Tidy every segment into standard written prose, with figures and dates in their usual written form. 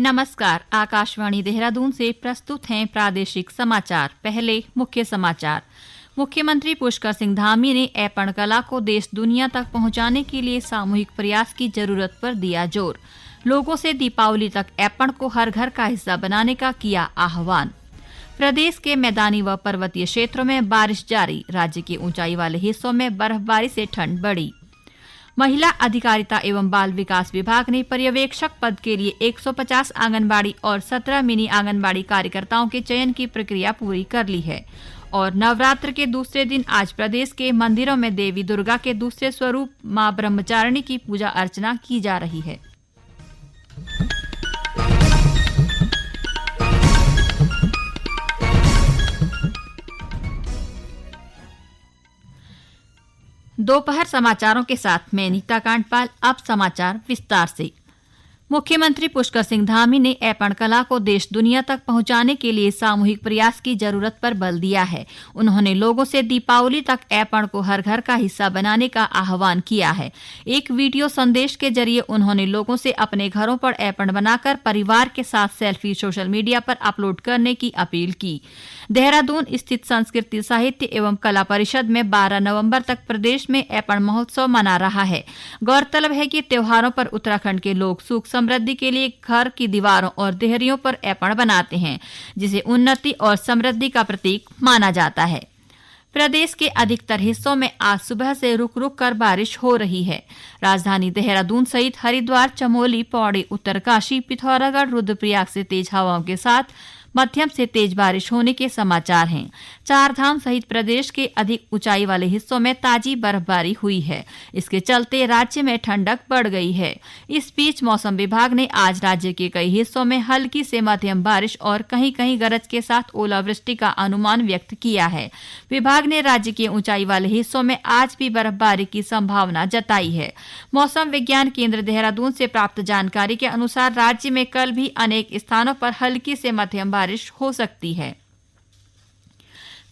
नमस्कार, आकाशवाणी देहरादून से प्रस्तुत हैं प्रादेशिक समाचार। पहले मुख्य समाचार। मुख्यमंत्री पुष्कर सिंह धामी ने ऐपण कला को देश दुनिया तक पहुंचाने के लिए सामूहिक प्रयास की जरूरत पर दिया जोर। लोगों से दीपावली तक ऐपण को हर घर का हिस्सा बनाने का किया आह्वान। प्रदेश के मैदानी व पर्वतीय क्षेत्रों में बारिश जारी, राज्य के ऊंचाई वाले हिस्सों में बर्फबारी से ठंड बढ़ी। महिला अधिकारिता एवं बाल विकास विभाग ने पर्यवेक्षक पद के लिए 150 आंगनबाड़ी और 17 मिनी आंगनबाड़ी कार्यकर्ताओं के चयन की प्रक्रिया पूरी कर ली है। और नवरात्र के दूसरे दिन आज प्रदेश के मंदिरों में देवी दुर्गा के दूसरे स्वरूप मां ब्रह्मचारिणी की पूजा अर्चना की जा रही है। दोपहर समाचारों के साथ मैं नीता कांडपाल। अब समाचार विस्तार से। मुख्यमंत्री पुष्कर सिंह धामी ने ऐपण कला को देश दुनिया तक पहुंचाने के लिए सामूहिक प्रयास की जरूरत पर बल दिया है। उन्होंने लोगों से दीपावली तक ऐपण को हर घर का हिस्सा बनाने का आह्वान किया है। एक वीडियो संदेश के जरिए उन्होंने लोगों से अपने घरों पर ऐपण बनाकर परिवार के साथ सेल्फी सोशल मीडिया पर अपलोड करने की अपील की। देहरादून स्थित संस्कृति साहित्य एवं कला परिषद में 12 नवंबर तक प्रदेश में ऐपण महोत्सव मना रहा है। गौरतलब है कि त्योहारों पर उत्तराखंड के लोग सुख समृद्धि के लिए घर की दीवारों और देहरियों पर ऐपण बनाते हैं, जिसे उन्नति और समृद्धि का प्रतीक माना जाता है। प्रदेश के अधिकतर हिस्सों में आज सुबह से रुक रुक कर बारिश हो रही है। राजधानी देहरादून सहित हरिद्वार, चमोली, पौड़ी, उत्तरकाशी, पिथौरागढ़, रुद्रप्रयाग से तेज हवाओं के साथ मध्यम से तेज बारिश होने के समाचार हैं। चारधाम सहित प्रदेश के अधिक ऊंचाई वाले हिस्सों में ताजी बर्फबारी हुई है। इसके चलते राज्य में ठंडक बढ़ गई है। इस बीच मौसम विभाग ने आज राज्य के कई हिस्सों में हल्की से मध्यम बारिश और कहीं-कहीं गरज के साथ ओलावृष्टि का अनुमान व्यक्त किया है। विभाग ने राज्य के ऊंचाई वाले हिस्सों में आज भी बर्फबारी की संभावना जताई है। मौसम विज्ञान केंद्र देहरादून से प्राप्त जानकारी के अनुसार राज्य में कल भी अनेक स्थानों पर हल्की से मध्यम बारिश हो सकती है।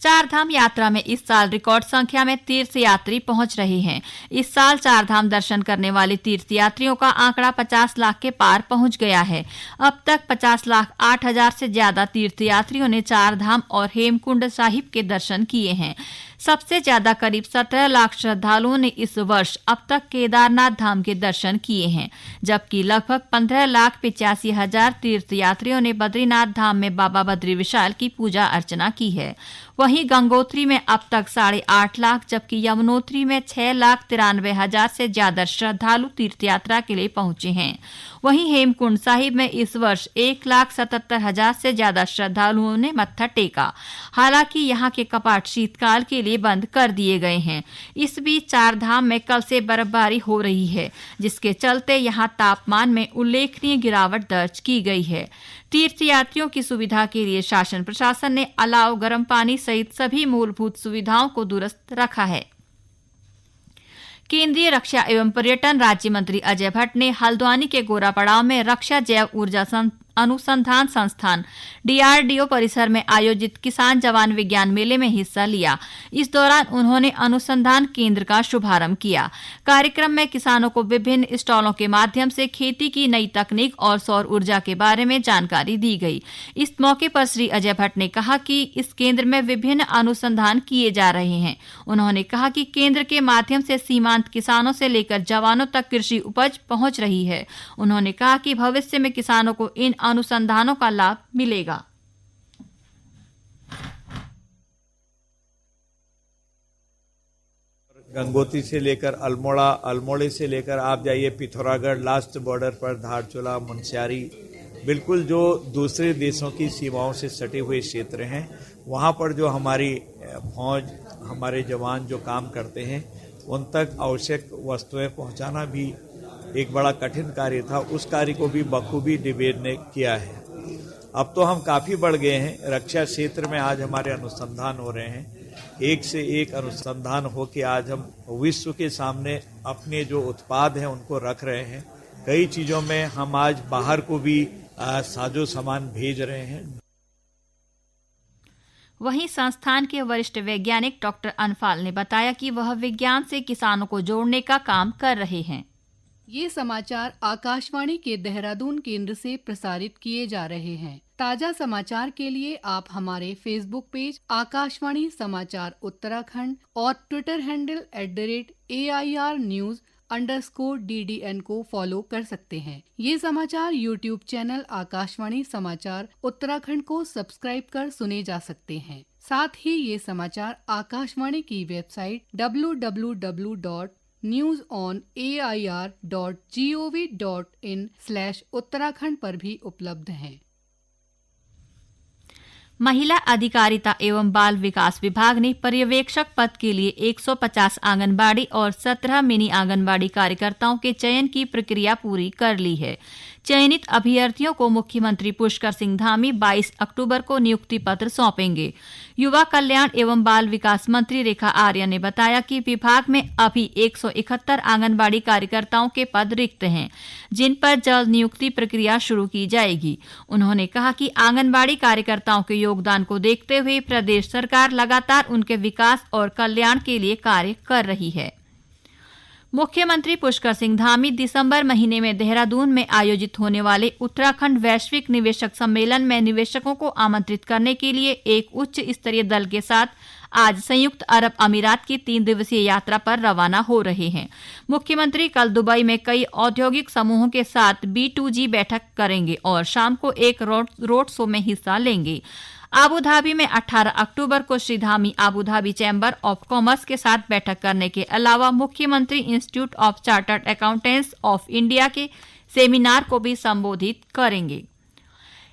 चारधाम यात्रा में इस साल रिकॉर्ड संख्या में तीर्थयात्री पहुंच रहे हैं। इस साल चारधाम दर्शन करने वाले तीर्थयात्रियों का आंकड़ा 50 लाख के पार पहुंच गया है। अब तक 50,08,000 से ज्यादा तीर्थयात्रियों ने चारधाम और हेमकुंड साहिब के दर्शन किए हैं। सबसे ज्यादा करीब 17 लाख श्रद्धालुओं ने इस वर्ष अब तक केदारनाथ धाम के दर्शन किए हैं, जबकि लगभग 15,85,000 तीर्थयात्रियों ने बद्रीनाथ धाम में बाबा बद्री विशाल की पूजा अर्चना की है। वहीं गंगोत्री में अब तक 8.5 लाख, जबकि यमुनोत्री में 6,93,000 से ज्यादा श्रद्धालु तीर्थयात्रा के लिए पहुंचे हैं। वहीं हेमकुंड साहिब में इस वर्ष 1,77,000 से ज्यादा श्रद्धालुओं ने मत्था टेका। हालांकि यहां के कपाट शीतकाल के लिए बंद कर दिए गए हैं। इस बीच चारधाम में कल से बर्फबारी हो रही है, जिसके चलते यहां तापमान में उल्लेखनीय गिरावट दर्ज की गई है। तीर्थयात्रियों की सुविधा के लिए शासन प्रशासन ने अलाव, गर्म पानी सहित सभी मूलभूत सुविधाओं को दुरुस्त रखा है। केंद्रीय रक्षा एवं पर्यटन राज्य मंत्री अजय भट्ट ने हल्द्वानी के गोरापड़ाव में रक्षा जैव ऊर्जा अनुसंधान संस्थान DRDO परिसर में आयोजित किसान जवान विज्ञान मेले में हिस्सा लिया। इस दौरान उन्होंने अनुसंधान केंद्र का शुभारंभ किया। कार्यक्रम में किसानों को विभिन्न स्टॉलों के माध्यम से खेती की नई तकनीक और सौर ऊर्जा के बारे में जानकारी दी गई। इस मौके पर श्री अजय भट्ट ने कहा कि इस केंद्र में विभिन्न अनुसंधान किए जा रहे हैं। उन्होंने कहा कि केंद्र के माध्यम से सीमांत किसानों से लेकर जवानों तक कृषि उपज पहुंच रही है। उन्होंने कहा कि भविष्य में किसानों को इन अनुसंधानों का लाभ मिलेगा। गंगोत्री से लेकर अल्मोड़ा, अल्मोड़े से लेकर आप जाइए पिथौरागढ़, लास्ट बॉर्डर पर धारचूला, मुनस्यारी, बिल्कुल जो दूसरे देशों की सीमाओं से सटे हुए क्षेत्र हैं, वहाँ पर जो हमारी फौज, हमारे जवान जो काम करते हैं, उन तक आवश्यक वस्तुएं पहुँचाना भी एक बड़ा कठिन कार्य था। उस कार्य को भी बखूबी डिबेट ने किया है। अब तो हम काफ़ी बढ़ गए हैं। रक्षा क्षेत्र में आज हमारे अनुसंधान हो रहे हैं, एक से एक अनुसंधान हो के आज हम विश्व के सामने अपने जो उत्पाद हैं उनको रख रहे हैं। कई चीज़ों में हम आज बाहर को भी साजो सामान भेज रहे हैं। वहीं संस्थान के वरिष्ठ वैज्ञानिक डॉक्टर अनफाल ने बताया कि वह विज्ञान से किसानों को जोड़ने का काम कर रहे हैं। ये समाचार आकाशवाणी के देहरादून केंद्र से प्रसारित किए जा रहे हैं। ताजा समाचार के लिए आप हमारे फेसबुक पेज आकाशवाणी समाचार उत्तराखंड और ट्विटर हैंडल @AIRnews_DDN को फॉलो कर सकते हैं। ये समाचार यूट्यूब चैनल आकाशवाणी समाचार उत्तराखंड को सब्सक्राइब कर सुने जा सकते हैं। साथ ही ये समाचार आकाशवाणी की वेबसाइट www.newsonair.gov.in/उत्तराखंड पर भी उपलब्ध हैं। महिला अधिकारिता एवं बाल विकास विभाग ने पर्यवेक्षक पद के लिए 150 आंगनबाड़ी और 17 मिनी आंगनबाड़ी कार्यकर्ताओं के चयन की प्रक्रिया पूरी कर ली है। चयनित अभ्यर्थियों को मुख्यमंत्री पुष्कर सिंह धामी 22 अक्टूबर को नियुक्ति पत्र सौंपेंगे। युवा कल्याण एवं बाल विकास मंत्री रेखा आर्या ने बताया कि विभाग में अभी 171 आंगनबाड़ी कार्यकर्ताओं के पद रिक्त हैं, जिन पर जल्द नियुक्ति प्रक्रिया शुरू की जाएगी। उन्होंने कहा कि आंगनबाड़ी कार्यकर्ताओं के योगदान को देखते हुए प्रदेश सरकार लगातार उनके विकास और कल्याण के लिए कार्य कर रही है। मुख्यमंत्री पुष्कर सिंह धामी दिसंबर महीने में देहरादून में आयोजित होने वाले उत्तराखंड वैश्विक निवेशक सम्मेलन में निवेशकों को आमंत्रित करने के लिए एक उच्च स्तरीय दल के साथ आज संयुक्त अरब अमीरात की 3 दिवसीय यात्रा पर रवाना हो रहे हैं। मुख्यमंत्री कल दुबई में कई औद्योगिक समूहों के साथ B2G बैठक करेंगे और शाम को एक रोड शो में हिस्सा लेंगे। आबू धाबी में 18 अक्टूबर को Shri Dhami Abu Dhabi chamber of commerce के साथ बैठक करने के अलावा मुख्यमंत्री institute of chartered accountants of India के सेमिनार को भी संबोधित करेंगे।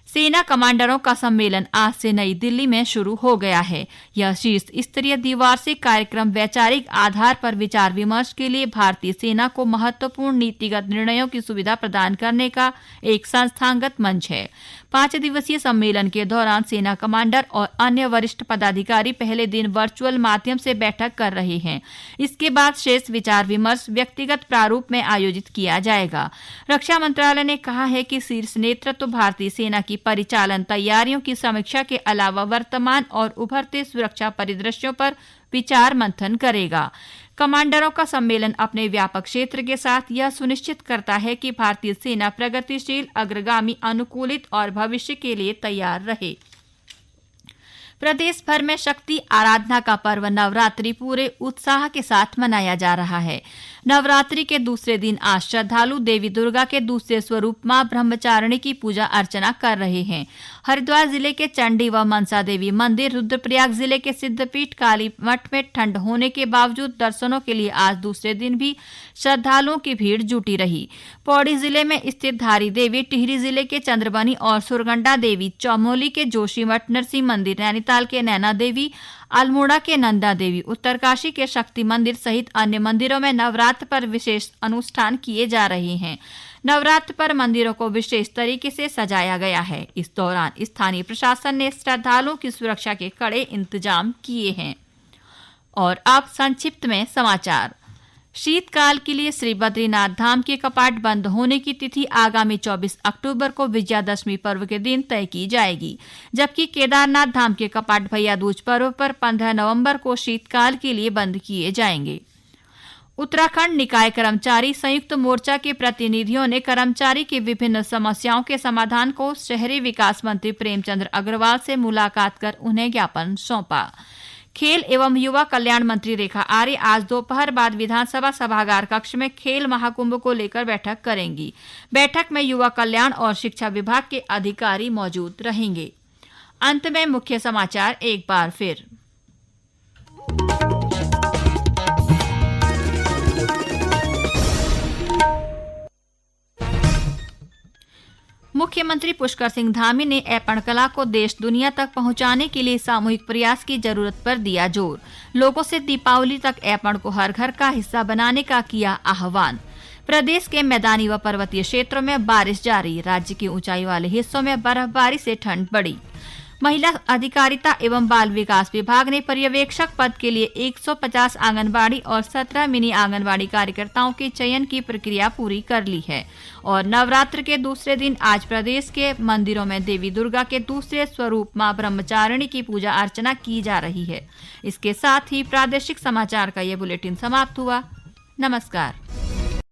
सेना कमांडरों का सम्मेलन आज से नई दिल्ली में शुरू हो गया है। यह शीर्ष स्तरीय द्विवार्षिक कार्यक्रम वैचारिक आधार पर विचार विमर्श के लिए भारतीय सेना को महत्वपूर्ण नीतिगत निर्णयों की सुविधा प्रदान करने का एक संस्थागत मंच है। 5 दिवसीय सम्मेलन के दौरान सेना कमांडर और अन्य वरिष्ठ पदाधिकारी पहले दिन वर्चुअल माध्यम से बैठक कर रहे हैं। इसके बाद शेष विचार विमर्श व्यक्तिगत प्रारूप में आयोजित किया जाएगा। रक्षा मंत्रालय ने कहा है कि शीर्ष नेतृत्व भारतीय सेना की परिचालन तैयारियों की समीक्षा के अलावा वर्तमान और उभरते सुरक्षा परिदृश्यों पर विचार मंथन करेगा। कमांडरों का सम्मेलन अपने व्यापक क्षेत्र के साथ यह सुनिश्चित करता है कि भारतीय सेना प्रगतिशील, अग्रगामी, अनुकूलित और भविष्य के लिए तैयार रहे। प्रदेश भर में शक्ति आराधना का पर्व नवरात्रि पूरे उत्साह के साथ मनाया जा रहा है। नवरात्रि के दूसरे दिन आज श्रद्धालु देवी दुर्गा के दूसरे स्वरूप मां ब्रह्मचारिणी की पूजा अर्चना कर रहे हैं। हरिद्वार जिले के चंडी व मनसा देवी मंदिर, रुद्रप्रयाग जिले के सिद्धपीठ काली मठ में ठंड होने के बावजूद दर्शनों के लिए आज दूसरे दिन भी श्रद्धालुओं की भीड़ जुटी रही। पौड़ी जिले में स्थित धारी देवी, टिहरी जिले के चंद्रबनी और सुरगंडा देवी, चमोली के जोशीमठ नरसिंह मंदिर, नैनीताल के नैना देवी, अल्मोड़ा के नंदा देवी, उत्तरकाशी के शक्ति मंदिर सहित अन्य मंदिरों में नवरात्र पर विशेष अनुष्ठान किए जा रहे हैं। नवरात्र पर मंदिरों को विशेष तरीके से सजाया गया है। इस दौरान स्थानीय प्रशासन ने श्रद्धालुओं की सुरक्षा के कड़े इंतजाम किए हैं। और अब संक्षिप्त में समाचार। शीतकाल के लिए श्री बद्रीनाथ धाम के कपाट बंद होने की तिथि आगामी 24 अक्टूबर को विजयादशमी पर्व के दिन तय की जाएगी, जबकि केदारनाथ धाम के कपाट भैया दूज पर्व पर 15 नवंबर को शीतकाल के लिए बंद किए जाएंगे। उत्तराखंड निकाय कर्मचारी संयुक्त मोर्चा के प्रतिनिधियों ने कर्मचारी की विभिन्न समस्याओं के समाधान को शहरी विकास मंत्री प्रेमचंद्र अग्रवाल से मुलाकात कर उन्हें ज्ञापन सौंपा। खेल एवं युवा कल्याण मंत्री रेखा आर्य आज दोपहर बाद विधानसभा सभागार कक्ष में खेल महाकुंभ को लेकर बैठक करेंगी। बैठक में युवा कल्याण और शिक्षा विभाग के अधिकारी मौजूद रहेंगे। अंत में मुख्य समाचार एक बार फिर। मुख्यमंत्री पुष्कर सिंह धामी ने ऐपण कला को देश दुनिया तक पहुंचाने के लिए सामूहिक प्रयास की जरूरत पर दिया जोर। लोगों से दीपावली तक ऐपण को हर घर का हिस्सा बनाने का किया आह्वान। प्रदेश के मैदानी व पर्वतीय क्षेत्रों में बारिश जारी, राज्य के ऊंचाई वाले हिस्सों में बर्फबारी से ठंड बढ़ी। महिला अधिकारिता एवं बाल विकास विभाग ने पर्यवेक्षक पद के लिए 150 आंगनबाड़ी और 17 मिनी आंगनबाड़ी कार्यकर्ताओं के चयन की प्रक्रिया पूरी कर ली है। और नवरात्र के दूसरे दिन आज प्रदेश के मंदिरों में देवी दुर्गा के दूसरे स्वरूप मां ब्रह्मचारिणी की पूजा अर्चना की जा रही है। इसके साथ ही प्रादेशिक समाचार का ये बुलेटिन समाप्त हुआ। नमस्कार।